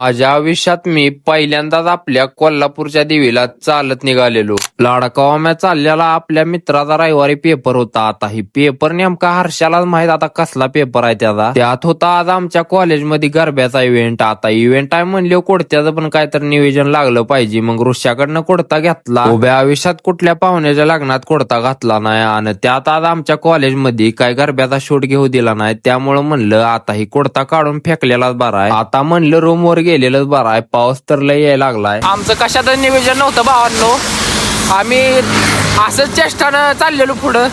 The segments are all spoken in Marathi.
माझ्या आयुष्यात मी पहिल्यांदाच आपल्या कोल्हापूरच्या देवीला चालत निघालेलो. लाडकावाम्या चाललेला आपल्या मित्राचा रविवारी पेपर होता. आता ही पेपर नेमका हर्षालाच माहित आता कसला पेपर आहे त्याचा. त्यात होता आज आमच्या कॉलेजमध्ये गरब्याचा इव्हेंट. आता इव्हेंट आहे म्हणले कोडत्याचं पण काहीतरी नियोजन लागलं पाहिजे. मग ऋषाकडनं कोडता घेतला. उभ्या आयुष्यात कुठल्या पाहुण्याच्या लग्नात कोडता घातला नाही आणि त्यात आज आमच्या कॉलेजमध्ये काय गरब्याचा शूट घेऊ दिला नाही. त्यामुळे म्हणलं आता ही कोडता काढून फेकलेलाच बरा आहे. आता म्हणलं रूमवर गेलेलंच बरं आहे. पाऊस तर लय यायला लागलाय. आमचं कशात नियोजन नव्हतं भावांनो. आम्ही असंच चेष्टानं चाललेलो पुढं.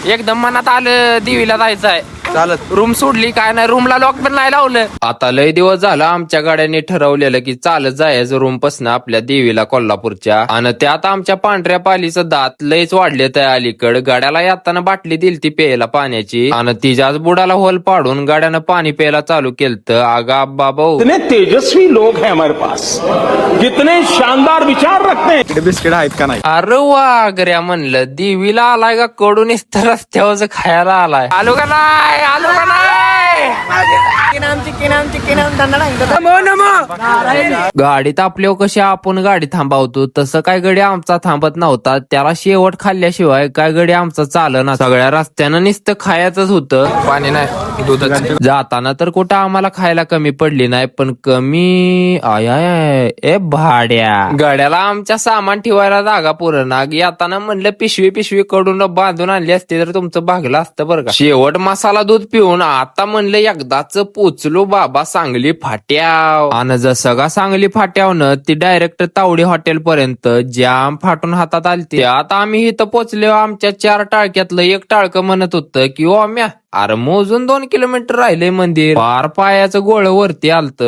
एकदम मनात आलं देवीला जायचंय चालत. रूम सोडली काय नाही, रूमला लॉक पण नाही लावलं. आता लय दिवस झाला आमच्या गाड्याने ठरवलेलं की चालत जायचं रूम पासन आपल्या देवीला कोल्हापूरच्या. आणि त्यात आमच्या पांढऱ्या पालीचं दात लयच वाढले त्या अलीकड. गाड्याला येताना बाटली दिलती प्यायला पाण्याची आणि तिच्याच बुडाला होल पाडून गाड्यानं पाणी प्यायला चालू केलं. आगा बाबा कितने तेजस्वी लोग हैं हमारे पास, कितने शानदार विचार रखते हैं. बिस्किट आहेत का नाही? अरे वा गऱ्या म्हणलं देवीला आलाय का कडून रस्त्यावर खायला आलाय. आलो का नाही, आलो का नाही. गाडीत आपल्यावर कशी आपण गाडी थांबवतो तसं काय गडी आमचा थांबत नव्हता. त्याला शेवट खाल्ल्याशिवाय काय गडी आमचा चालना. सगळ्या रस्त्यानं नुसतं खायचंच होतं. पाणी नाही, दूधच. जाताना तर कुठं आम्हाला खायला कमी पडली नाही. पण कमी आय ए भाड्या गाड्याला आमच्या सामान ठेवायला जागा पुरणा. येताना म्हणलं पिशवी कडून बांधून आणली असते तर तुमचं भागलं असतं बरं का. शेवट मसाला दूध पिऊन आता म्हणलं एकदाच पोचलो बाबा सांगली फाट्याव. आणि जसं का सांगली फाट्यावनं ती डायरेक्ट तावडी हॉटेल पर्यंत जाम फाटून हातात आली. त्यात आम्ही इथं पोचलो. आमच्या 4 टाळक्यातलं एक टाळकं म्हणत होतं की ओ म्या अरे मोजून 2 किलोमीटर राहिले मंदिर. पार पायाचं गोळ वरती आलत.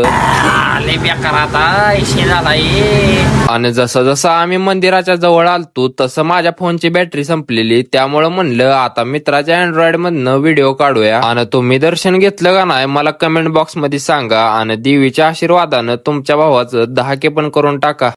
आणि जसं आम्ही मंदिराच्या जवळ आलतो तसं माझ्या फोनची बॅटरी संपलेली. त्यामुळे म्हणलं आता मित्राच्या अँड्रॉइड मधनं व्हिडिओ काढूया. आणि तुम्ही दर्शन घेतलं का नाही मला कमेंट बॉक्स मध्ये सांगा. आणि देवीच्या आशीर्वादानं तुमच्या भावाचं 10K पण करून टाका.